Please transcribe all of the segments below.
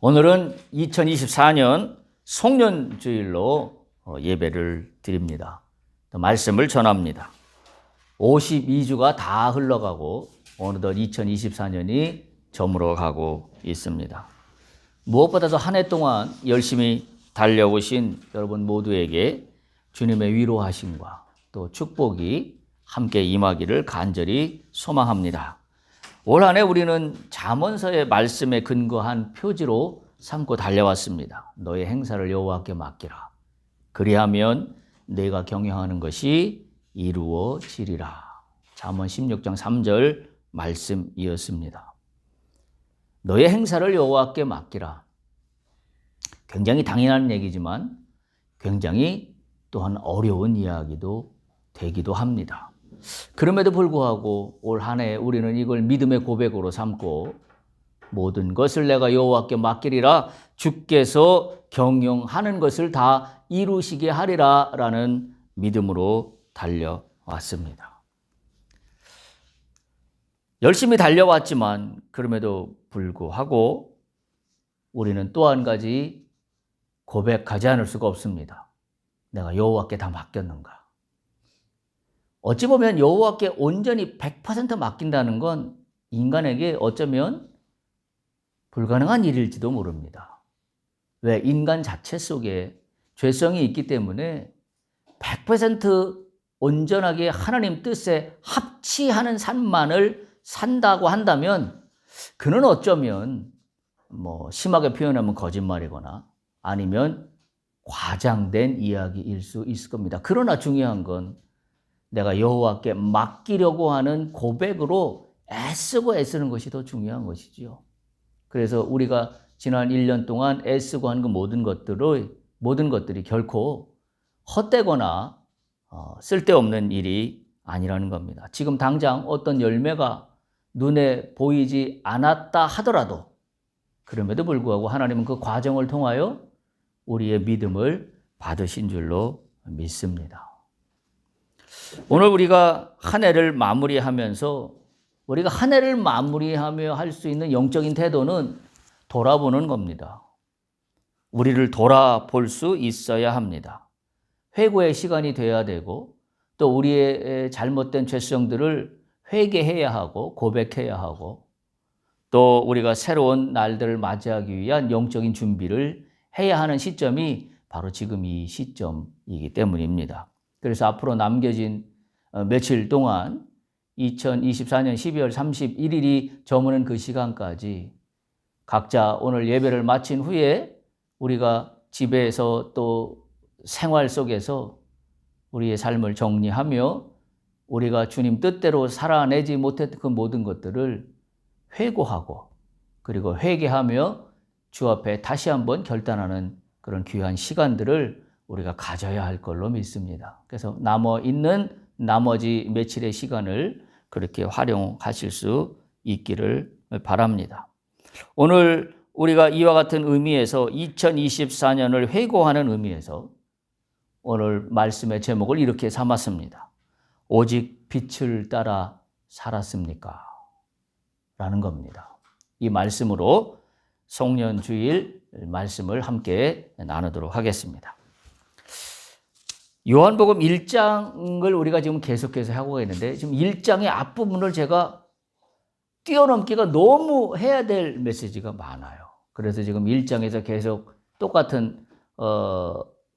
오늘은 2024년 송년주일로 예배를 드립니다. 말씀을 전합니다. 52주가 다 흘러가고 어느덧 2024년이 저물어가고 있습니다. 무엇보다도 한 해 동안 열심히 달려오신 여러분 모두에게 주님의 위로하심과 또 축복이 함께 임하기를 간절히 소망합니다. 올 한 해 우리는 잠언서의 말씀에 근거한 표지로 삼고 달려왔습니다. 너의 행사를 여호와께 맡기라. 그리하면 내가 경영하는 것이 이루어지리라. 잠언 16장 3절 말씀이었습니다. 너의 행사를 여호와께 맡기라. 굉장히 당연한 얘기지만 굉장히 또한 어려운 이야기도 되기도 합니다. 그럼에도 불구하고 올 한 해 우리는 이걸 믿음의 고백으로 삼고 모든 것을 내가 여호와께 맡기리라, 주께서 경영하는 것을 다 이루시게 하리라 라는 믿음으로 달려왔습니다. 열심히 달려왔지만 그럼에도 불구하고 우리는 또 한 가지 고백하지 않을 수가 없습니다. 내가 여호와께 다 맡겼는가? 어찌 보면 여호와께 온전히 100% 맡긴다는 건 인간에게 어쩌면 불가능한 일일지도 모릅니다. 왜? 인간 자체 속에 죄성이 있기 때문에 100% 온전하게 하나님 뜻에 합치하는 삶만을 산다고 한다면 그는 어쩌면 심하게 표현하면 거짓말이거나 아니면 과장된 이야기일 수 있을 겁니다. 그러나 중요한 건 내가 여호와께 맡기려고 하는 고백으로 애쓰고 애쓰는 것이 더 중요한 것이지요. 그래서 우리가 지난 1년 동안 애쓰고 한 그 모든 것들이 결코 헛되거나 쓸데없는 일이 아니라는 겁니다. 지금 당장 어떤 열매가 눈에 보이지 않았다 하더라도 그럼에도 불구하고 하나님은 그 과정을 통하여 우리의 믿음을 받으신 줄로 믿습니다. 오늘 우리가 한 해를 마무리하면서 우리가 한 해를 마무리하며 할 수 있는 영적인 태도는 돌아보는 겁니다. 우리를 돌아볼 수 있어야 합니다. 회고의 시간이 돼야 되고 또 우리의 잘못된 죄성들을 회개해야 하고 고백해야 하고 또 우리가 새로운 날들을 맞이하기 위한 영적인 준비를 해야 하는 시점이 바로 지금 이 시점이기 때문입니다. 그래서 앞으로 남겨진 며칠 동안 2024년 12월 31일이 저무는 그 시간까지 각자 오늘 예배를 마친 후에 우리가 집에서 또 생활 속에서 우리의 삶을 정리하며 우리가 주님 뜻대로 살아내지 못했던 그 모든 것들을 회고하고 그리고 회개하며 주 앞에 다시 한번 결단하는 그런 귀한 시간들을 우리가 가져야 할 걸로 믿습니다. 그래서 남아있는 나머지 며칠의 시간을 그렇게 활용하실 수 있기를 바랍니다. 오늘 우리가 이와 같은 의미에서 2024년을 회고하는 의미에서 오늘 말씀의 제목을 이렇게 삼았습니다. 오직 빛을 따라 살았습니까? 라는 겁니다. 이 말씀으로 송년주일 말씀을 함께 나누도록 하겠습니다. 요한복음 1장을 우리가 지금 계속해서 하고 있는데 지금 1장의 앞부분을 제가 뛰어넘기가 너무 해야 될 메시지가 많아요. 그래서 지금 1장에서 계속 똑같은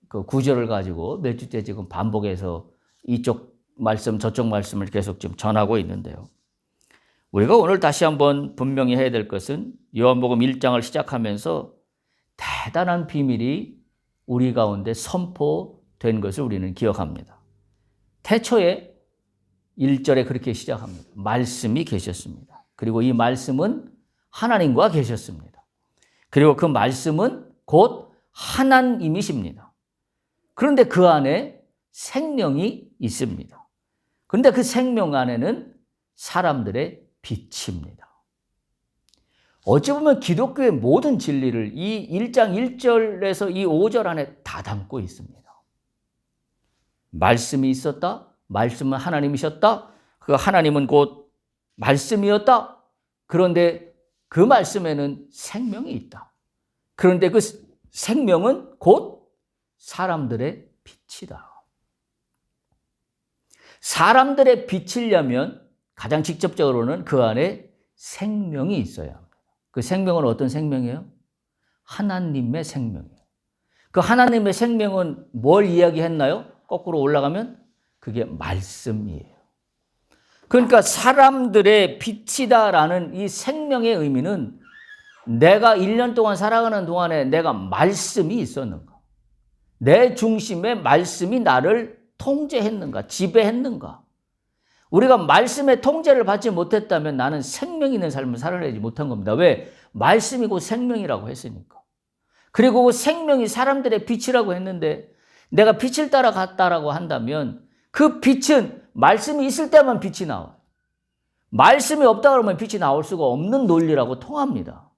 그 구절을 가지고 몇 주째 지금 반복해서 이쪽 말씀 저쪽 말씀을 계속 지금 전하고 있는데요. 우리가 오늘 다시 한번 분명히 해야 될 것은 요한복음 1장을 시작하면서 대단한 비밀이 우리 가운데 선포된 것을 우리는 기억합니다. 태초에 1절에 그렇게 시작합니다. 말씀이 계셨습니다. 그리고 이 말씀은 하나님과 계셨습니다. 그리고 그 말씀은 곧 하나님이십니다. 그런데 그 안에 생명이 있습니다. 그런데 그 생명 안에는 사람들의 빛입니다. 어찌 보면 기독교의 모든 진리를 이 1장 1절에서 이 5절 안에 다 담고 있습니다. 말씀이 있었다. 말씀은 하나님이셨다. 그 하나님은 곧 말씀이었다. 그런데 그 말씀에는 생명이 있다. 그런데 그 생명은 곧 사람들의 빛이다. 사람들의 빛이려면 가장 직접적으로는 그 안에 생명이 있어야 합니다. 그 생명은 어떤 생명이에요? 하나님의 생명이에요. 그 하나님의 생명은 뭘 이야기했나요? 거꾸로 올라가면 그게 말씀이에요. 그러니까 사람들의 빛이다라는 이 생명의 의미는 내가 1년 동안 살아가는 동안에 내가 말씀이 있었는가? 내 중심에 말씀이 나를 통제했는가? 지배했는가? 우리가 말씀의 통제를 받지 못했다면 나는 생명 있는 삶을 살아내지 못한 겁니다. 왜? 말씀이 곧 생명이라고 했으니까. 그리고 그 생명이 사람들의 빛이라고 했는데 내가 빛을 따라갔다라고 한다면 그 빛은 말씀이 있을 때만 빛이 나와요. 말씀이 없다 그러면 빛이 나올 수가 없는 논리라고 통합니다.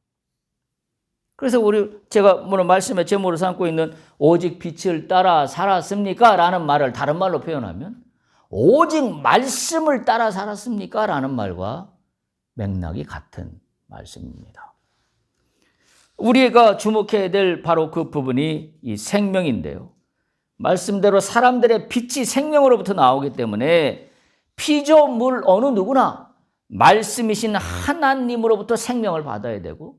그래서 제가 오늘 말씀의 제목으로 삼고 있는 오직 빛을 따라 살았습니까? 라는 말을 다른 말로 표현하면 오직 말씀을 따라 살았습니까? 라는 말과 맥락이 같은 말씀입니다. 우리가 주목해야 될 바로 그 부분이 이 생명인데요. 말씀대로 사람들의 빛이 생명으로부터 나오기 때문에 피조물 어느 누구나 말씀이신 하나님으로부터 생명을 받아야 되고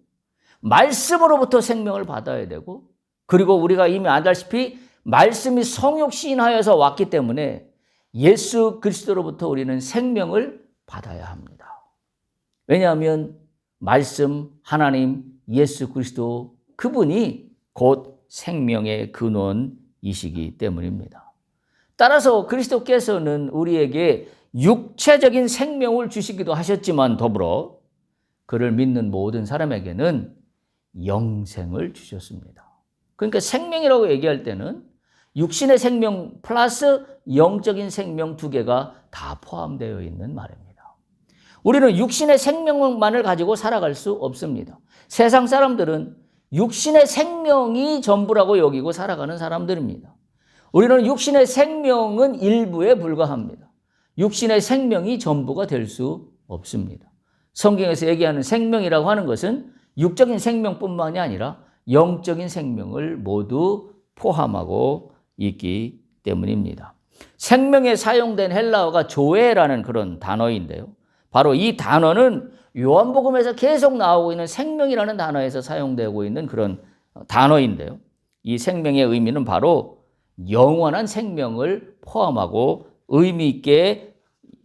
말씀으로부터 생명을 받아야 되고 그리고 우리가 이미 알다시피 말씀이 성육신하여서 왔기 때문에 예수 그리스도로부터 우리는 생명을 받아야 합니다. 왜냐하면 말씀, 하나님, 예수 그리스도 그분이 곧 생명의 근원이시기 때문입니다. 따라서 그리스도께서는 우리에게 육체적인 생명을 주시기도 하셨지만 더불어 그를 믿는 모든 사람에게는 영생을 주셨습니다. 그러니까 생명이라고 얘기할 때는 육신의 생명 플러스 영적인 생명 두 개가 다 포함되어 있는 말입니다. 우리는 육신의 생명만을 가지고 살아갈 수 없습니다. 세상 사람들은 육신의 생명이 전부라고 여기고 살아가는 사람들입니다. 우리는 육신의 생명은 일부에 불과합니다. 육신의 생명이 전부가 될 수 없습니다. 성경에서 얘기하는 생명이라고 하는 것은 육적인 생명뿐만이 아니라 영적인 생명을 모두 포함하고 있기 때문입니다. 생명에 사용된 헬라어가 조에라는 그런 단어인데요. 바로 이 단어는 요한복음에서 계속 나오고 있는 생명이라는 단어에서 사용되고 있는 그런 단어인데요. 이 생명의 의미는 바로 영원한 생명을 포함하고 의미 있게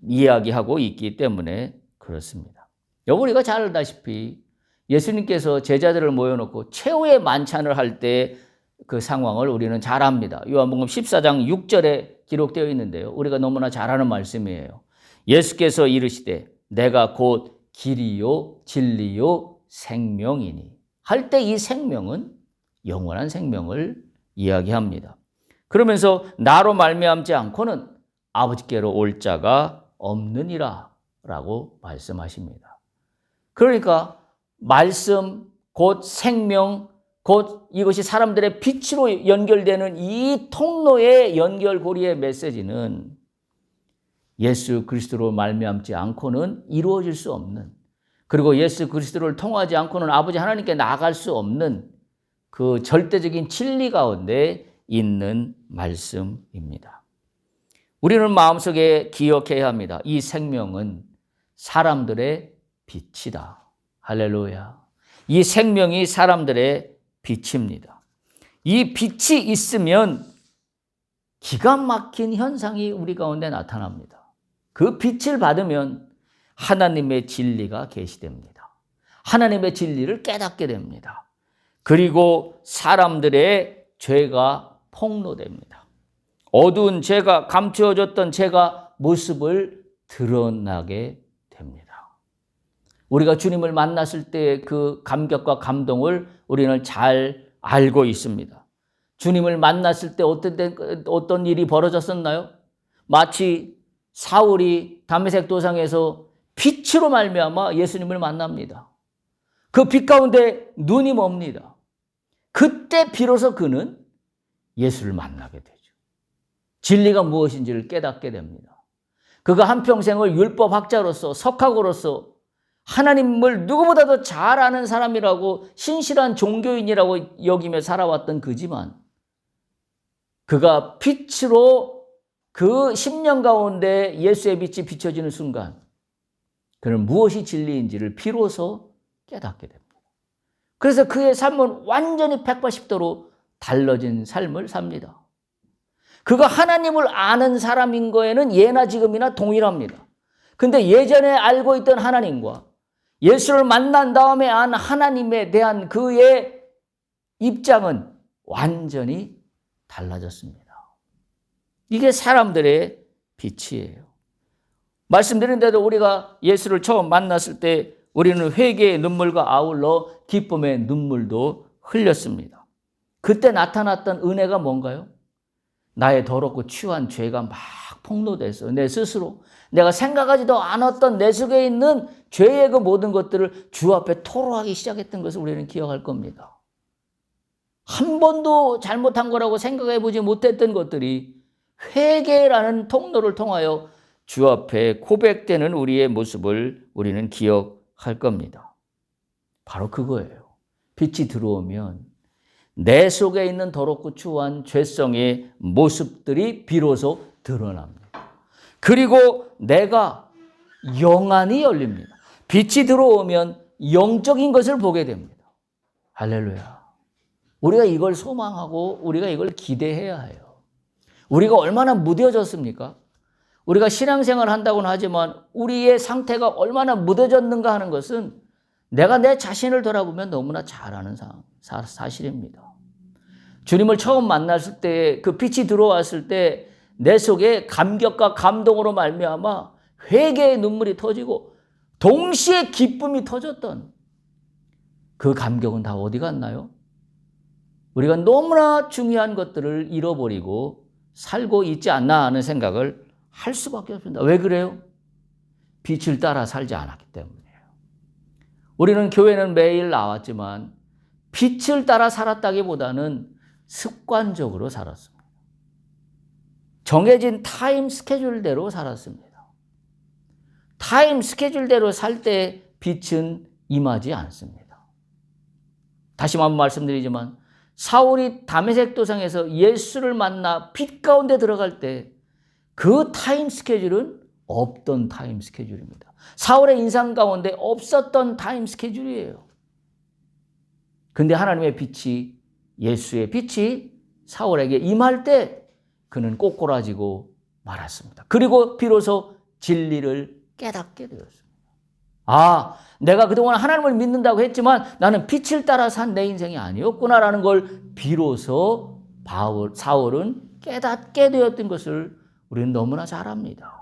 이야기하고 있기 때문에 그렇습니다. 우리가 잘 알다시피 예수님께서 제자들을 모여놓고 최후의 만찬을 할 때 그 상황을 우리는 잘 압니다. 요한복음 14장 6절에 기록되어 있는데요. 우리가 너무나 잘 아는 말씀이에요. 예수께서 이르시되 내가 곧 길이요 진리요 생명이니 할 때 이 생명은 영원한 생명을 이야기합니다. 그러면서 나로 말미암지 않고는 아버지께로 올 자가 없느니라 라고 말씀하십니다. 그러니까 말씀 곧 생명 곧 이것이 사람들의 빛으로 연결되는 이 통로의 연결고리의 메시지는 예수 그리스도로 말미암지 않고는 이루어질 수 없는 그리고 예수 그리스도를 통하지 않고는 아버지 하나님께 나아갈 수 없는 그 절대적인 진리 가운데 있는 말씀입니다. 우리는 마음속에 기억해야 합니다. 이 생명은 사람들의 빛이다. 할렐루야. 이 생명이 사람들의 빛입니다. 이 빛이 있으면 기가 막힌 현상이 우리 가운데 나타납니다. 그 빛을 받으면 하나님의 진리가 계시됩니다. 하나님의 진리를 깨닫게 됩니다. 그리고 사람들의 죄가 폭로됩니다. 어두운 죄가 감추어졌던 죄가 모습을 드러나게 됩니다. 우리가 주님을 만났을 때 그 감격과 감동을 우리는 잘 알고 있습니다. 주님을 만났을 때 어떤 일이 벌어졌었나요? 마치 사울이 다메섹 도상에서 빛으로 말미암아 예수님을 만납니다. 그 빛 가운데 눈이 멉니다. 그때 비로소 그는 예수를 만나게 되죠. 진리가 무엇인지를 깨닫게 됩니다. 그가 한평생을 율법학자로서 석학으로서 하나님을 누구보다도 잘 아는 사람이라고 신실한 종교인이라고 여기며 살아왔던 그지만 그가 빛으로 그 10년 가운데 예수의 빛이 비춰지는 순간 그는 무엇이 진리인지를 비로소 깨닫게 됩니다. 그래서 그의 삶은 완전히 180도로 달라진 삶을 삽니다. 그가 하나님을 아는 사람인 거에는 예나 지금이나 동일합니다. 근데 예전에 알고 있던 하나님과 예수를 만난 다음에 안 하나님에 대한 그의 입장은 완전히 달라졌습니다. 이게 사람들의 빛이에요. 말씀드린 대로 우리가 예수를 처음 만났을 때 우리는 회개의 눈물과 아울러 기쁨의 눈물도 흘렸습니다. 그때 나타났던 은혜가 뭔가요? 나의 더럽고 추한 죄가 막 폭로돼서 내 스스로 내가 생각하지도 않았던 내 속에 있는 죄의 그 모든 것들을 주 앞에 토로하기 시작했던 것을 우리는 기억할 겁니다. 한 번도 잘못한 거라고 생각해보지 못했던 것들이 회개라는 통로를 통하여 주 앞에 고백되는 우리의 모습을 우리는 기억할 겁니다. 바로 그거예요. 빛이 들어오면 내 속에 있는 더럽고 추한 죄성의 모습들이 비로소 드러납니다. 그리고 내가 영안이 열립니다. 빛이 들어오면 영적인 것을 보게 됩니다. 할렐루야. 우리가 이걸 소망하고 우리가 이걸 기대해야 해요. 우리가 얼마나 무뎌졌습니까? 우리가 신앙생활을 한다고는 하지만 우리의 상태가 얼마나 무뎌졌는가 하는 것은 내가 내 자신을 돌아보면 너무나 잘 아는 사실입니다. 주님을 처음 만났을 때 그 빛이 들어왔을 때 내 속에 감격과 감동으로 말미암아 회개의 눈물이 터지고 동시에 기쁨이 터졌던 그 감격은 다 어디 갔나요? 우리가 너무나 중요한 것들을 잃어버리고 살고 있지 않나 하는 생각을 할 수밖에 없습니다. 왜 그래요? 빛을 따라 살지 않았기 때문이에요. 우리는 교회는 매일 나왔지만 빛을 따라 살았다기보다는 습관적으로 살았습니다. 정해진 타임 스케줄대로 살았습니다. 타임 스케줄대로 살 때 빛은 임하지 않습니다. 다시 한번 말씀드리지만 사울이 다메섹 도상에서 예수를 만나 빛 가운데 들어갈 때 그 타임 스케줄은 없던 타임 스케줄입니다. 사울의 인상 가운데 없었던 타임 스케줄이에요. 근데 하나님의 빛이, 예수의 빛이 사울에게 임할 때 그는 꼬꾸라지고 말았습니다. 그리고 비로소 진리를 깨닫게 되었습니다. 아, 내가 그동안 하나님을 믿는다고 했지만 나는 빛을 따라 산 내 인생이 아니었구나라는 걸 비로소 사울은 깨닫게 되었던 것을 우리는 너무나 잘 압니다.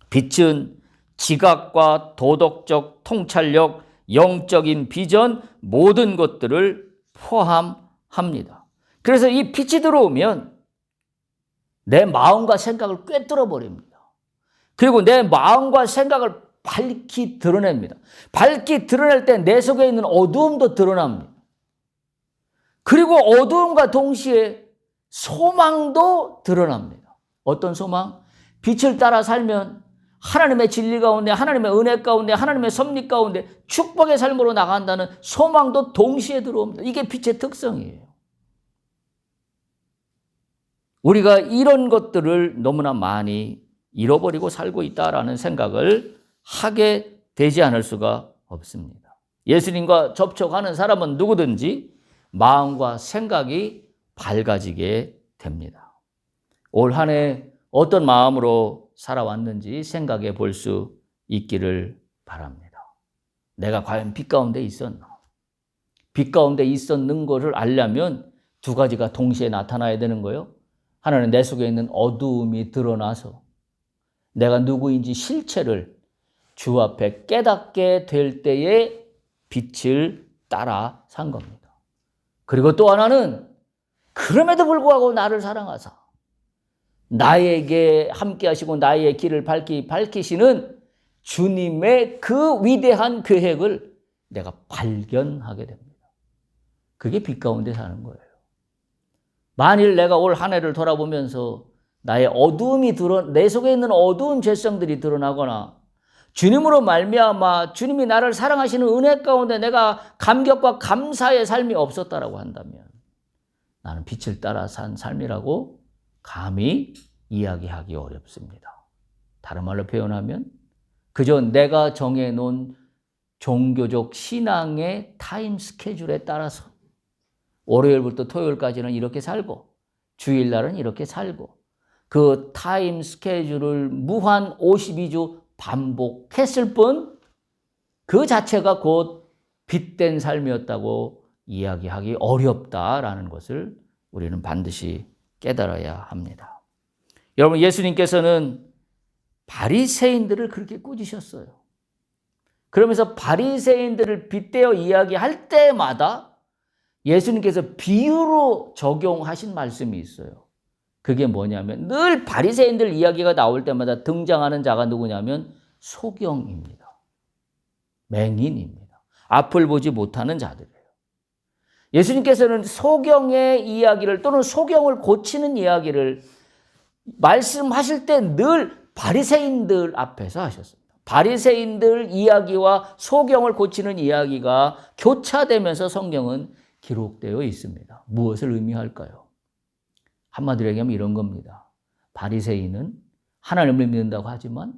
빛은 지각과 도덕적 통찰력, 영적인 비전 모든 것들을 포함합니다. 그래서 이 빛이 들어오면 내 마음과 생각을 꿰뚫어 버립니다. 그리고 내 마음과 생각을 밝히 드러냅니다. 밝히 드러낼 때 내 속에 있는 어두움도 드러납니다. 그리고 어두움과 동시에 소망도 드러납니다. 어떤 소망? 빛을 따라 살면 하나님의 진리 가운데, 하나님의 은혜 가운데, 하나님의 섭리 가운데 축복의 삶으로 나간다는 소망도 동시에 들어옵니다. 이게 빛의 특성이에요. 우리가 이런 것들을 너무나 많이 잃어버리고 살고 있다라는 생각을 하게 되지 않을 수가 없습니다. 예수님과 접촉하는 사람은 누구든지 마음과 생각이 밝아지게 됩니다. 올 한 해 어떤 마음으로 살아왔는지 생각해 볼 수 있기를 바랍니다. 내가 과연 빛 가운데 있었나? 빛 가운데 있었는 것을 알려면 두 가지가 동시에 나타나야 되는 거예요. 하나는 내 속에 있는 어두움이 드러나서 내가 누구인지 실체를 주 앞에 깨닫게 될 때에 빛을 따라 산 겁니다. 그리고 또 하나는 그럼에도 불구하고 나를 사랑하사 나에게 함께 하시고 나의 길을 밝히시는 주님의 그 위대한 계획을 내가 발견하게 됩니다. 그게 빛 가운데 사는 거예요. 만일 내가 올 한 해를 돌아보면서 나의 어두움이 내 속에 있는 어두운 죄성들이 드러나거나 주님으로 말미암아 주님이 나를 사랑하시는 은혜 가운데 내가 감격과 감사의 삶이 없었다라고 한다면 나는 빛을 따라 산 삶이라고 감히 이야기하기 어렵습니다. 다른 말로 표현하면 그저 내가 정해놓은 종교적 신앙의 타임 스케줄에 따라서 월요일부터 토요일까지는 이렇게 살고 주일날은 이렇게 살고 그 타임 스케줄을 무한 52주 반복했을 뿐 그 자체가 곧 빛된 삶이었다고 이야기하기 어렵다라는 것을 우리는 반드시 깨달아야 합니다. 여러분, 예수님께서는 바리새인들을 그렇게 꾸짖으셨어요. 그러면서 바리새인들을 빗대어 이야기할 때마다 예수님께서 비유로 적용하신 말씀이 있어요. 그게 뭐냐면 늘 바리새인들 이야기가 나올 때마다 등장하는 자가 누구냐면 소경입니다. 맹인입니다. 앞을 보지 못하는 자들이에요. 예수님께서는 소경의 이야기를 또는 소경을 고치는 이야기를 말씀하실 때 늘 바리새인들 앞에서 하셨습니다. 바리새인들 이야기와 소경을 고치는 이야기가 교차되면서 성경은 기록되어 있습니다. 무엇을 의미할까요? 한마디로 얘기하면 이런 겁니다. 바리새인은 하나님을 믿는다고 하지만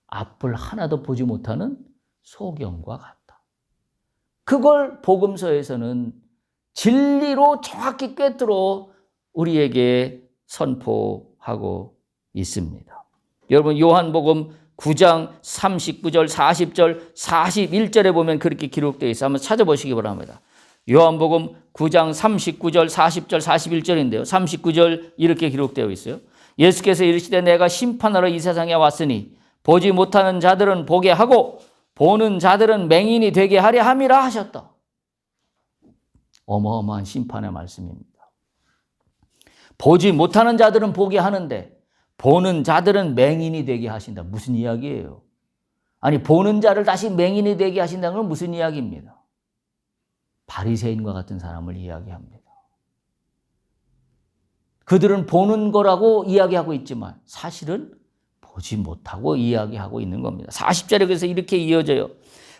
앞을 하나도 보지 못하는 소경과 같다. 그걸 복음서에서는 진리로 정확히 꿰뚫어 우리에게 선포하고 있습니다. 여러분, 요한복음 9장 39절, 40절, 41절에 보면 그렇게 기록되어 있어요. 한번 찾아보시기 바랍니다. 요한복음 9장 39절, 40절, 41절인데요. 39절 이렇게 기록되어 있어요. 예수께서 이르시되 내가 심판하러 이 세상에 왔으니 보지 못하는 자들은 보게 하고 보는 자들은 맹인이 되게 하려 함이라 하셨다. 어마어마한 심판의 말씀입니다. 보지 못하는 자들은 보게 하는데 보는 자들은 맹인이 되게 하신다. 무슨 이야기예요? 아니, 보는 자를 다시 맹인이 되게 하신다는 건 무슨 이야기입니다? 바리새인과 같은 사람을 이야기합니다. 그들은 보는 거라고 이야기하고 있지만 사실은 보지 못하고 이야기하고 있는 겁니다. 40절에 그래서 이렇게 이어져요.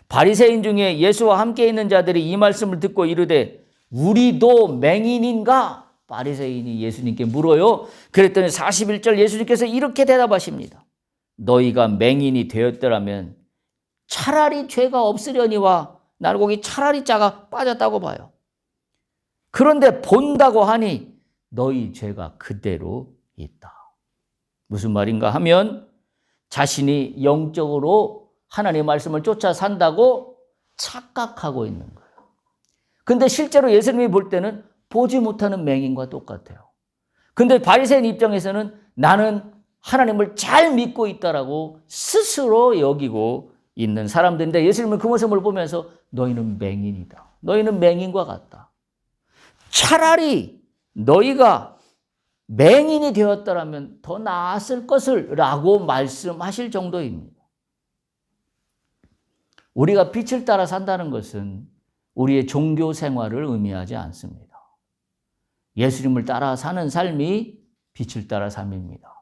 바리새인 중에 예수와 함께 있는 자들이 이 말씀을 듣고 이르되 우리도 맹인인가? 바리새인이 예수님께 물어요. 그랬더니 41절 예수님께서 이렇게 대답하십니다. 너희가 맹인이 되었더라면 차라리 죄가 없으려니와 나는 거기 차라리 자가 빠졌다고 봐요. 그런데 본다고 하니 너희 죄가 그대로 있다. 무슨 말인가 하면 자신이 영적으로 하나님의 말씀을 쫓아 산다고 착각하고 있는 거예요. 근데 실제로 예수님이 볼 때는 보지 못하는 맹인과 똑같아요. 근데 바리새인 입장에서는 나는 하나님을 잘 믿고 있다라고 스스로 여기고 있는 사람들인데 예수님은 그 모습을 보면서 너희는 맹인이다. 너희는 맹인과 같다. 차라리 너희가 맹인이 되었더라면 더 나았을 것을 라고 말씀하실 정도입니다. 우리가 빛을 따라 산다는 것은 우리의 종교 생활을 의미하지 않습니다. 예수님을 따라 사는 삶이 빛을 따라 삶입니다.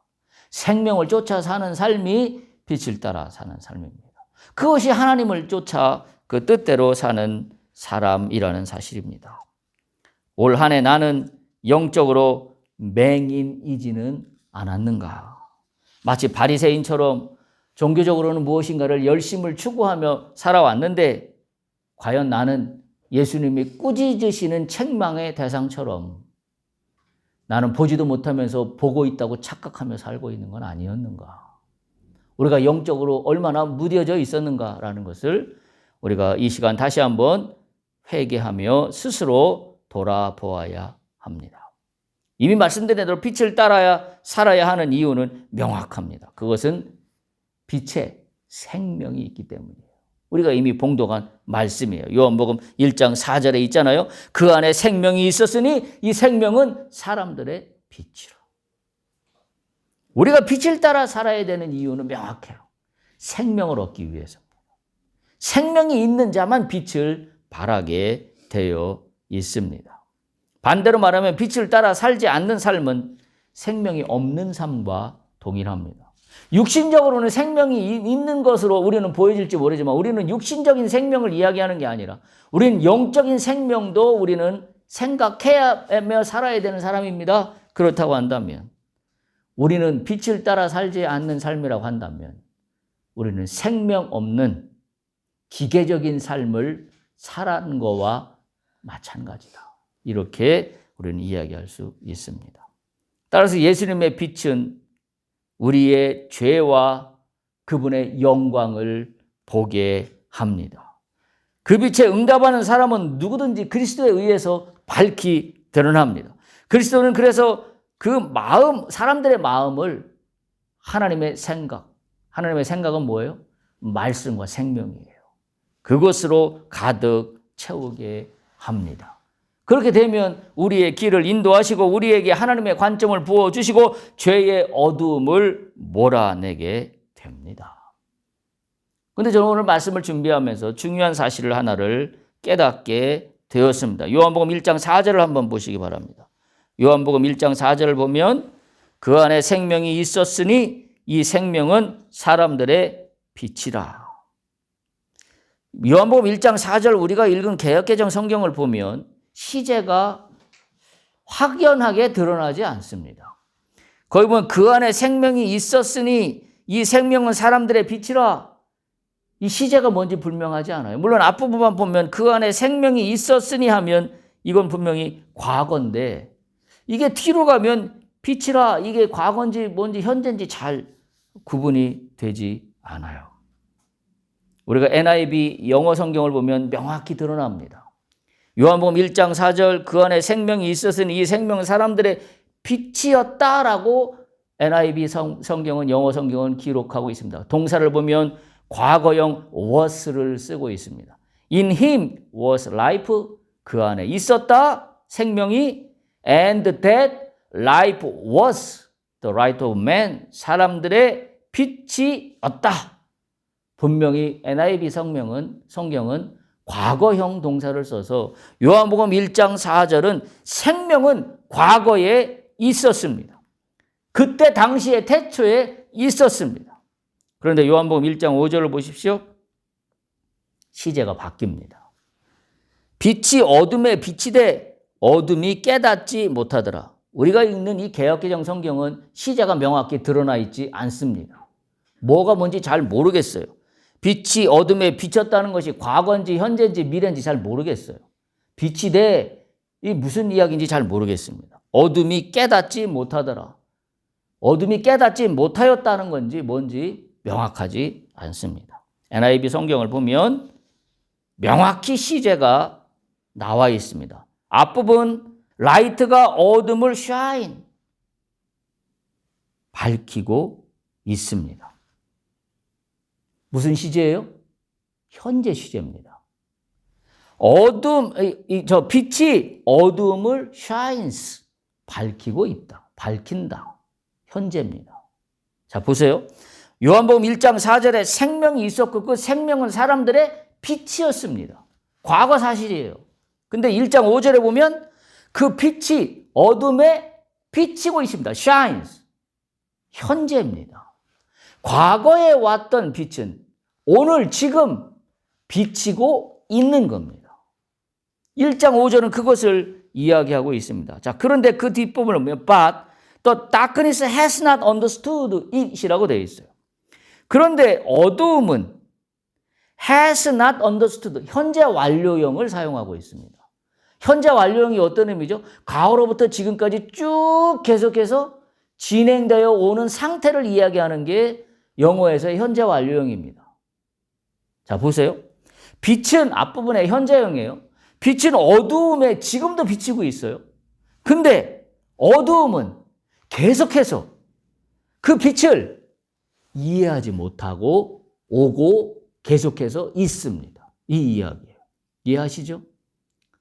생명을 쫓아 사는 삶이 빛을 따라 사는 삶입니다. 그것이 하나님을 쫓아 그 뜻대로 사는 사람이라는 사실입니다. 올 한 해 나는 영적으로 맹인이지는 않았는가? 마치 바리새인처럼 종교적으로는 무엇인가를 열심을 추구하며 살아왔는데 과연 나는 예수님이 꾸짖으시는 책망의 대상처럼 나는 보지도 못하면서 보고 있다고 착각하며 살고 있는 건 아니었는가? 우리가 영적으로 얼마나 무뎌져 있었는가라는 것을 우리가 이 시간 다시 한번 회개하며 스스로 돌아보아야 합니다. 이미 말씀드린 대로 빛을 따라야 살아야 하는 이유는 명확합니다. 그것은 빛에 생명이 있기 때문이에요. 우리가 이미 봉독한 말씀이에요. 요한복음 1장 4절에 있잖아요. 그 안에 생명이 있었으니 이 생명은 사람들의 빛이라. 우리가 빛을 따라 살아야 되는 이유는 명확해요. 생명을 얻기 위해서입니다. 생명이 있는 자만 빛을 발하게 되어 있습니다. 반대로 말하면 빛을 따라 살지 않는 삶은 생명이 없는 삶과 동일합니다. 육신적으로는 생명이 있는 것으로 우리는 보여질지 모르지만 우리는 육신적인 생명을 이야기하는 게 아니라 우리는 영적인 생명도 우리는 생각해야며 살아야 되는 사람입니다. 그렇다고 한다면 우리는 빛을 따라 살지 않는 삶이라고 한다면 우리는 생명 없는 기계적인 삶을 살아가는 것과 마찬가지다. 이렇게 우리는 이야기할 수 있습니다. 따라서 예수님의 빛은 우리의 죄와 그분의 영광을 보게 합니다. 그 빛에 응답하는 사람은 누구든지 그리스도에 의해서 밝히 드러납니다. 그리스도는 그래서 그 마음, 사람들의 마음을 하나님의 생각은 뭐예요? 말씀과 생명이에요. 그것으로 가득 채우게 합니다. 그렇게 되면 우리의 길을 인도하시고 우리에게 하나님의 관점을 부어주시고 죄의 어두움을 몰아내게 됩니다. 그런데 저는 오늘 말씀을 준비하면서 중요한 사실을 하나를 깨닫게 되었습니다. 요한복음 1장 4절을 한번 보시기 바랍니다. 요한복음 1장 4절을 보면 그 안에 생명이 있었으니 이 생명은 사람들의 빛이라. 요한복음 1장 4절 우리가 읽은 개역개정 성경을 보면 시제가 확연하게 드러나지 않습니다. 거기 보면 그 안에 생명이 있었으니 이 생명은 사람들의 빛이라. 이 시제가 뭔지 분명하지 않아요. 물론 앞부분만 보면 그 안에 생명이 있었으니 하면 이건 분명히 과거인데 이게 뒤로 가면 빛이라 이게 과거인지 뭔지 현재인지 잘 구분이 되지 않아요. 우리가 NIV 영어 성경을 보면 명확히 드러납니다. 요한복음 1장 4절 그 안에 생명이 있었으니 이 생명은 사람들의 빛이었다라고 NIV 성경은 영어 성경은 기록하고 있습니다. 동사를 보면 과거형 was를 쓰고 있습니다. In him was life 그 안에 있었다 생명이 and that life was the light of man 사람들의 빛이었다. 분명히 NIV 성경은 과거형 동사를 써서 요한복음 1장 4절은 생명은 과거에 있었습니다. 그때 당시에 태초에 있었습니다. 그런데 요한복음 1장 5절을 보십시오. 시제가 바뀝니다. 빛이 어둠에 빛이 돼 어둠이 깨닫지 못하더라. 우리가 읽는 이 개역개정 성경은 시제가 명확히 드러나 있지 않습니다. 뭐가 뭔지 잘 모르겠어요. 빛이 어둠에 비쳤다는 것이 과거인지 현재인지 미래인지 잘 모르겠어요. 빛이 돼 이 무슨 이야기인지 잘 모르겠습니다. 어둠이 깨닫지 못하더라. 어둠이 깨닫지 못하였다는 건지 뭔지 명확하지 않습니다. NIV 성경을 보면 명확히 시제가 나와 있습니다. 앞부분 라이트가 어둠을 샤인 밝히고 있습니다. 무슨 시제예요? 현재 시제입니다. 빛이 어둠을 shines 밝히고 있다. 밝힌다. 현재입니다. 자, 보세요. 요한복음 1장 4절에 생명이 있었고 그 생명은 사람들의 빛이었습니다. 과거 사실이에요. 근데 1장 5절에 보면 그 빛이 어둠에 비치고 있습니다. shines. 현재입니다. 과거에 왔던 빛은 오늘 지금 비치고 있는 겁니다. 1장 5절은 그것을 이야기하고 있습니다. 자, 그런데 그 뒷부분을 보면 But the darkness has not understood it이라고 되어 있어요. 그런데 어두움은 has not understood 현재 완료형을 사용하고 있습니다. 현재 완료형이 어떤 의미죠? 과거로부터 지금까지 쭉 계속해서 진행되어 오는 상태를 이야기하는 게 영어에서의 현재 완료형입니다. 자, 보세요. 빛은 앞부분에 현재형이에요. 빛은 어두움에 지금도 비치고 있어요. 근데 어두움은 계속해서 그 빛을 이해하지 못하고 오고 계속해서 있습니다. 이 이야기예요. 이해하시죠?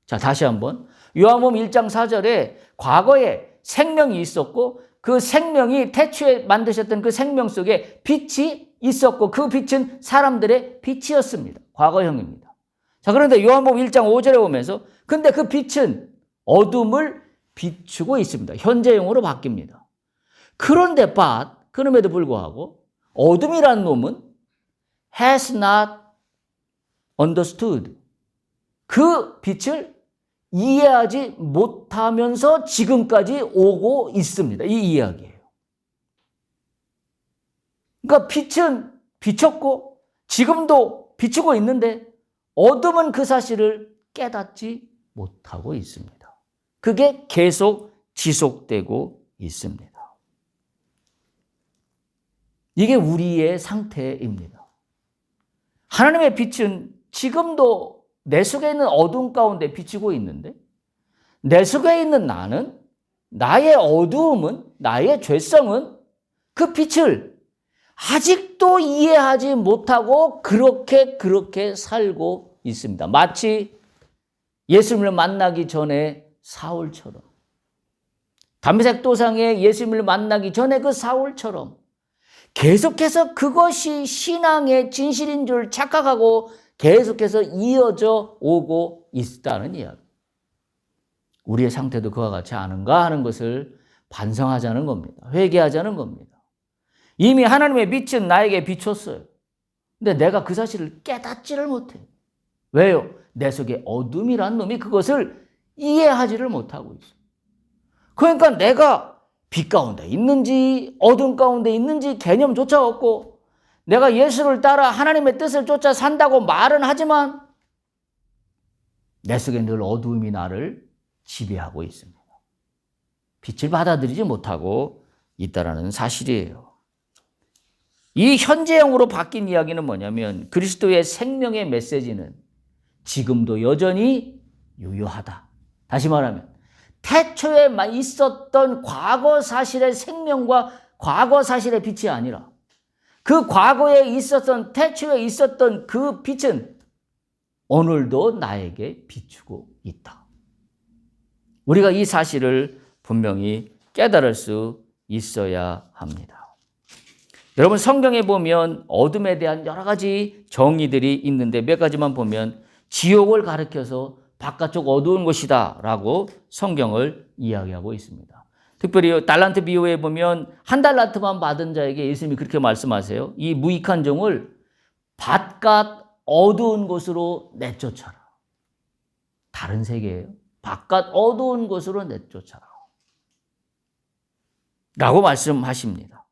자, 다시 한번. 요한복음 1장 4절에 과거에 생명이 있었고 그 생명이 태초에 만드셨던 그 생명 속에 빛이 있었고 그 빛은 사람들의 빛이었습니다. 과거형입니다. 자, 그런데 요한복음 1장 5절에 보면서 근데 그 빛은 어둠을 비추고 있습니다. 현재형으로 바뀝니다. 그런데 그럼에도 불구하고 어둠이라는 놈은 has not understood. 그 빛을 이해하지 못하면서 지금까지 오고 있습니다. 이 이야기예요. 그러니까 빛은 비췄고 지금도 비추고 있는데 어둠은 그 사실을 깨닫지 못하고 있습니다. 그게 계속 지속되고 있습니다. 이게 우리의 상태입니다. 하나님의 빛은 지금도 내 속에 있는 어둠 가운데 비치고 있는데 내 속에 있는 나는 나의 어두움은 나의 죄성은 그 빛을 아직도 이해하지 못하고 그렇게 살고 있습니다. 마치 예수님을 만나기 전에 사울처럼 담메색 도상에 예수님을 만나기 전에 그 사울처럼 계속해서 그것이 신앙의 진실인 줄 착각하고 계속해서 이어져 오고 있다는 이야기. 우리의 상태도 그와 같지 않은가 하는 것을 반성하자는 겁니다. 회개하자는 겁니다. 이미 하나님의 빛은 나에게 비췄어요. 근데 내가 그 사실을 깨닫지를 못해요. 왜요? 내 속에 어둠이란 놈이 그것을 이해하지를 못하고 있어요. 그러니까 내가 빛 가운데 있는지 어둠 가운데 있는지 개념조차 없고 내가 예수를 따라 하나님의 뜻을 쫓아 산다고 말은 하지만 내 속에 늘 어두움이 나를 지배하고 있습니다. 빛을 받아들이지 못하고 있다는 사실이에요. 이 현재형으로 바뀐 이야기는 뭐냐면 그리스도의 생명의 메시지는 지금도 여전히 유효하다. 다시 말하면 태초에 있었던 과거 사실의 생명과 과거 사실의 빛이 아니라 그 과거에 있었던 태초에 있었던 그 빛은 오늘도 나에게 비추고 있다. 우리가 이 사실을 분명히 깨달을 수 있어야 합니다. 여러분 성경에 보면 어둠에 대한 여러 가지 정의들이 있는데 몇 가지만 보면 지옥을 가리켜서 바깥쪽 어두운 곳이다 라고 성경을 이야기하고 있습니다. 특별히 달란트 비유에 보면 한 달란트만 받은 자에게 예수님이 그렇게 말씀하세요. 이 무익한 종을 바깥 어두운 곳으로 내쫓아라. 다른 세계예요. 바깥 어두운 곳으로 내쫓아라. 라고 말씀하십니다.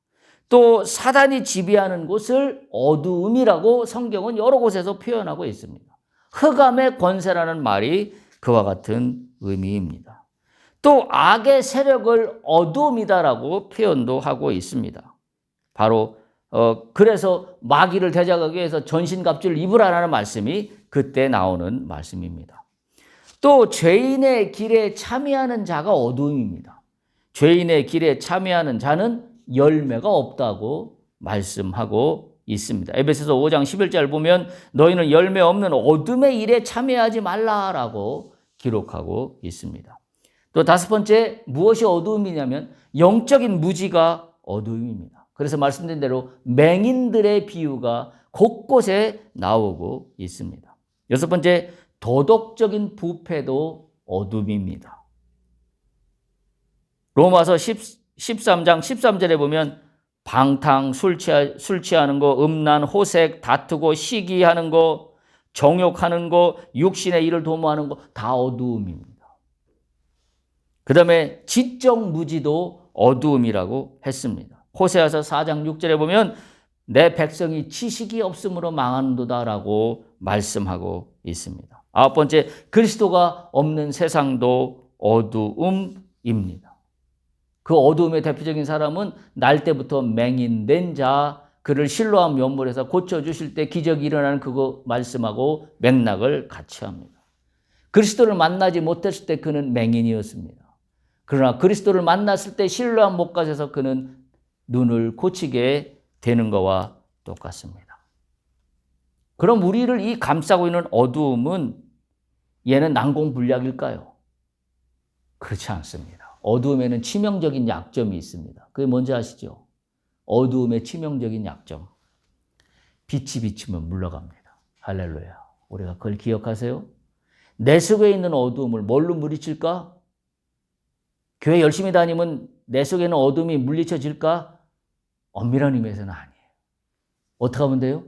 또 사단이 지배하는 곳을 어두움이라고 성경은 여러 곳에서 표현하고 있습니다. 흑암의 권세라는 말이 그와 같은 의미입니다. 또 악의 세력을 어둠이다라고 표현도 하고 있습니다. 바로 그래서 마귀를 대적하기 위해서 전신갑주를 입으라는 말씀이 그때 나오는 말씀입니다. 또 죄인의 길에 참여하는 자가 어둠입니다. 죄인의 길에 참여하는 자는 열매가 없다고 말씀하고 있습니다. 에베소서 5장 11절 보면 너희는 열매 없는 어둠의 일에 참여하지 말라라고 기록하고 있습니다. 또 다섯 번째 무엇이 어두움이냐면 영적인 무지가 어두움입니다. 그래서 말씀드린 대로 맹인들의 비유가 곳곳에 나오고 있습니다. 여섯 번째 도덕적인 부패도 어둠입니다. 로마서 13장 13절에 보면 방탕, 술 취하는 거, 음란, 호색, 다투고 시기하는 거, 정욕하는 거, 육신의 일을 도모하는 거 다 어두움입니다. 그 다음에 지적 무지도 어두움이라고 했습니다. 호세아서 4장 6절에 보면 내 백성이 지식이 없음으로 망하는도다라고 말씀하고 있습니다. 아홉 번째, 그리스도가 없는 세상도 어두움입니다. 그 어두움의 대표적인 사람은 날 때부터 맹인된 자, 그를 실로암 연못에서 고쳐주실 때 기적이 일어나는 그거 말씀하고 맥락을 같이 합니다. 그리스도를 만나지 못했을 때 그는 맹인이었습니다. 그러나 그리스도를 만났을 때 실로암 못갓에서 그는 눈을 고치게 되는 것과 똑같습니다. 그럼 우리를 이 감싸고 있는 어두움은 얘는 난공불락일까요? 그렇지 않습니다. 어두움에는 치명적인 약점이 있습니다. 그게 뭔지 아시죠? 어두움의 치명적인 약점. 빛이 비치면 물러갑니다. 할렐루야. 우리가 그걸 기억하세요? 내 속에 있는 어두움을 뭘로 물리칠까? 교회 열심히 다니면 내 속에 있는 어둠이 물리쳐질까? 엄밀한 의미에서는 아니에요. 어떻게 하면 돼요?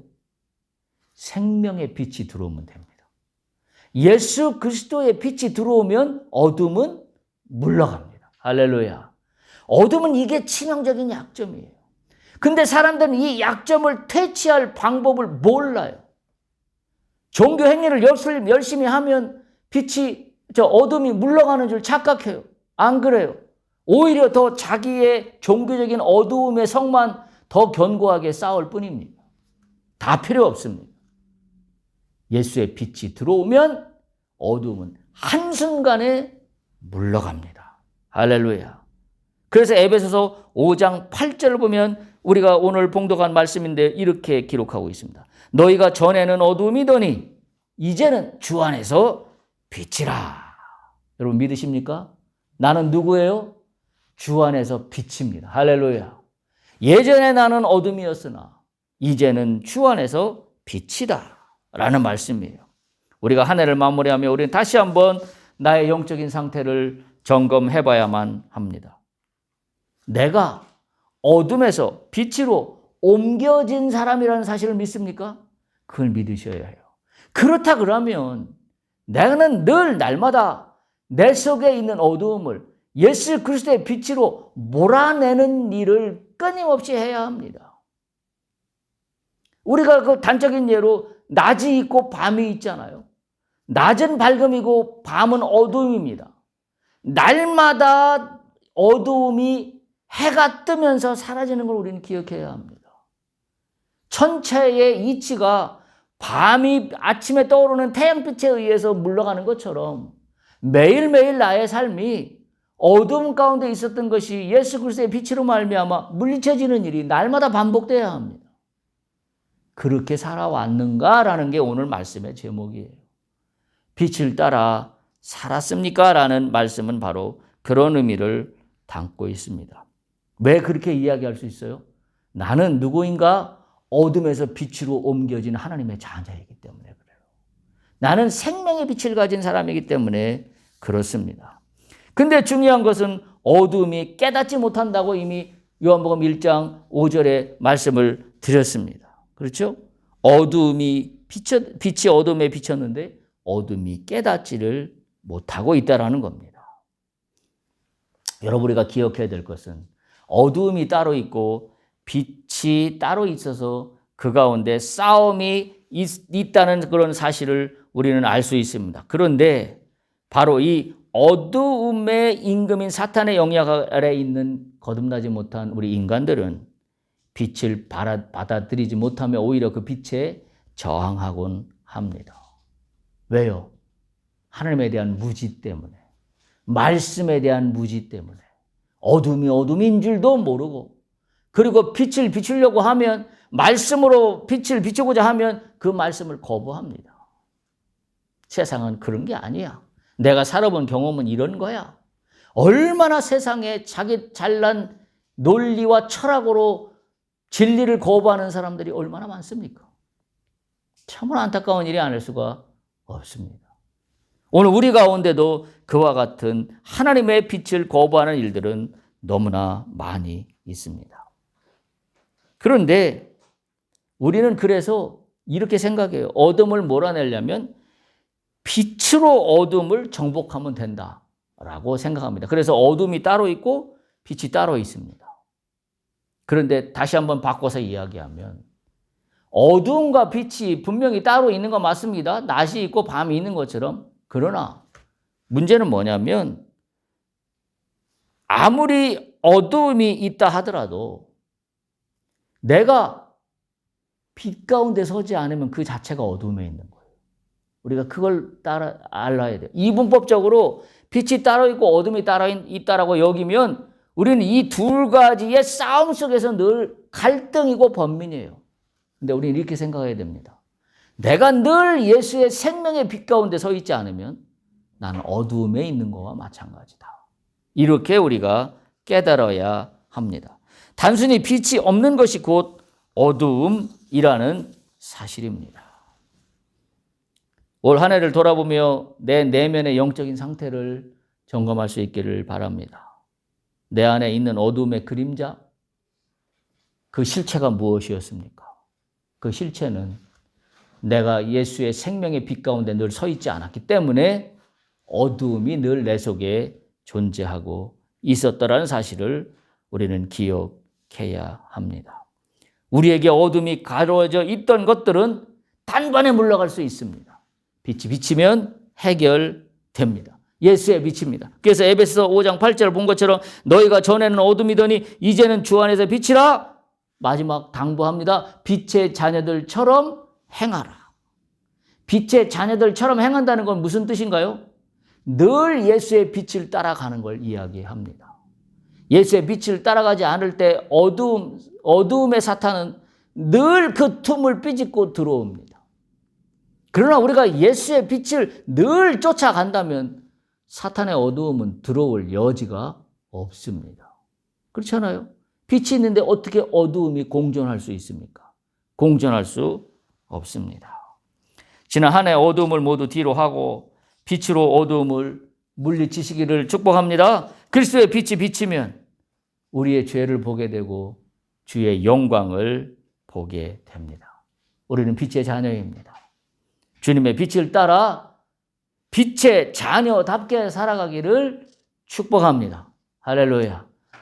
생명의 빛이 들어오면 됩니다. 예수 그리스도의 빛이 들어오면 어둠은 물러갑니다. 할렐루야. 어둠은 이게 치명적인 약점이에요. 근데 사람들은 이 약점을 퇴치할 방법을 몰라요. 종교 행위를 열심히 하면 어둠이 물러가는 줄 착각해요. 안 그래요. 오히려 더 자기의 종교적인 어두움의 성만 더 견고하게 쌓을 뿐입니다. 다 필요 없습니다. 예수의 빛이 들어오면 어두움은 한순간에 물러갑니다. 할렐루야. 그래서 에베소서 5장 8절을 보면 우리가 오늘 봉독한 말씀인데 이렇게 기록하고 있습니다. 너희가 전에는 어두움이더니 이제는 주 안에서 빛이라. 여러분 믿으십니까? 나는 누구예요? 주 안에서 빛입니다. 할렐루야. 예전에 나는 어둠이었으나 이제는 주 안에서 빛이다 라는 말씀이에요. 우리가 한 해를 마무리하며 우리는 다시 한번 나의 영적인 상태를 점검해 봐야만 합니다. 내가 어둠에서 빛으로 옮겨진 사람이라는 사실을 믿습니까? 그걸 믿으셔야 해요. 그렇다 그러면 나는 늘 날마다 내 속에 있는 어두움을 예수 그리스도의 빛으로 몰아내는 일을 끊임없이 해야 합니다. 우리가 그 단적인 예로 낮이 있고 밤이 있잖아요. 낮은 밝음이고 밤은 어두움입니다. 날마다 어두움이 해가 뜨면서 사라지는 걸 우리는 기억해야 합니다. 천체의 이치가 밤이 아침에 떠오르는 태양빛에 의해서 물러가는 것처럼 매일매일 나의 삶이 어두움 가운데 있었던 것이 예수 그리스도의 빛으로 말미암아 물리쳐지는 일이 날마다 반복돼야 합니다. 그렇게 살아왔는가라는 게 오늘 말씀의 제목이에요. 빛을 따라 살았습니까? 라는 말씀은 바로 그런 의미를 담고 있습니다. 왜 그렇게 이야기할 수 있어요? 나는 누구인가? 어둠에서 빛으로 옮겨진 하나님의 자녀이기 때문에 그래요. 나는 생명의 빛을 가진 사람이기 때문에 그렇습니다. 근데 중요한 것은 어둠이 깨닫지 못한다고 이미 요한복음 1장 5절에 말씀을 드렸습니다. 그렇죠? 빛이 어둠에 비쳤는데 어둠이 깨닫지를 못하고 있다는 겁니다. 여러분 우리가 기억해야 될 것은 어두움이 따로 있고 빛이 따로 있어서 그 가운데 싸움이 있다는 그런 사실을 우리는 알 수 있습니다. 그런데 바로 이 어두움의 임금인 사탄의 영향 아래 있는 거듭나지 못한 우리 인간들은 빛을 받아들이지 못하며 오히려 그 빛에 저항하곤 합니다. 왜요? 하나님에 대한 무지 때문에, 말씀에 대한 무지 때문에, 어둠이 어둠인 줄도 모르고, 그리고 빛을 비추려고 하면, 말씀으로 빛을 비추고자 하면 그 말씀을 거부합니다. 세상은 그런 게 아니야. 내가 살아본 경험은 이런 거야. 얼마나 세상에 자기 잘난 논리와 철학으로 진리를 거부하는 사람들이 얼마나 많습니까? 참으로 안타까운 일이 아닐 수가 없습니다. 오늘 우리 가운데도 그와 같은 하나님의 빛을 거부하는 일들은 너무나 많이 있습니다. 그런데 우리는 그래서 이렇게 생각해요. 어둠을 몰아내려면 빛으로 어둠을 정복하면 된다라고 생각합니다. 그래서 어둠이 따로 있고 빛이 따로 있습니다. 그런데 다시 한번 바꿔서 이야기하면 어둠과 빛이 분명히 따로 있는 건 맞습니다. 낮이 있고 밤이 있는 것처럼. 그러나 문제는 뭐냐면 아무리 어두움이 있다 하더라도 내가 빛 가운데 서지 않으면 그 자체가 어둠에 있는 거예요. 우리가 그걸 알아야 돼요. 이분법적으로 빛이 따로 있고 어둠이 따로 있다라고 여기면 우리는 이 두 가지의 싸움 속에서 늘 갈등이고 번민이에요. 근데 우리는 이렇게 생각해야 됩니다. 내가 늘 예수의 생명의 빛 가운데 서 있지 않으면 나는 어두움에 있는 것과 마찬가지다. 이렇게 우리가 깨달아야 합니다. 단순히 빛이 없는 것이 곧 어두움이라는 사실입니다. 올 한 해를 돌아보며 내 내면의 영적인 상태를 점검할 수 있기를 바랍니다. 내 안에 있는 어두움의 그림자, 그 실체가 무엇이었습니까? 그 실체는 내가 예수의 생명의 빛 가운데 늘 서 있지 않았기 때문에 어두움이 늘 내 속에 존재하고 있었다라는 사실을 우리는 기억해야 합니다. 우리에게 어둠이 가려져 있던 것들은 단번에 물러갈 수 있습니다. 빛이 비치면 해결됩니다. 예수의 빛입니다. 그래서 에베소 5장 8절을 본 것처럼 너희가 전에는 어둠이더니 이제는 주 안에서 빛이라. 마지막 당부합니다. 빛의 자녀들처럼 행하라. 빛의 자녀들처럼 행한다는 건 무슨 뜻인가요? 늘 예수의 빛을 따라가는 걸 이야기합니다. 예수의 빛을 따라가지 않을 때 어두움의 사탄은 늘 그 틈을 삐짓고 들어옵니다. 그러나 우리가 예수의 빛을 늘 쫓아간다면 사탄의 어두움은 들어올 여지가 없습니다. 그렇잖아요? 빛이 있는데 어떻게 어두움이 공존할 수 있습니까? 공존할 수 없습니다. 지난 한 해 어두움을 모두 뒤로 하고 빛으로 어두움을 물리치시기를 축복합니다. 그리스도의 빛이 비치면 우리의 죄를 보게 되고 주의 영광을 보게 됩니다. 우리는 빛의 자녀입니다. 주님의 빛을 따라 빛의 자녀답게 살아가기를 축복합니다. 할렐루야.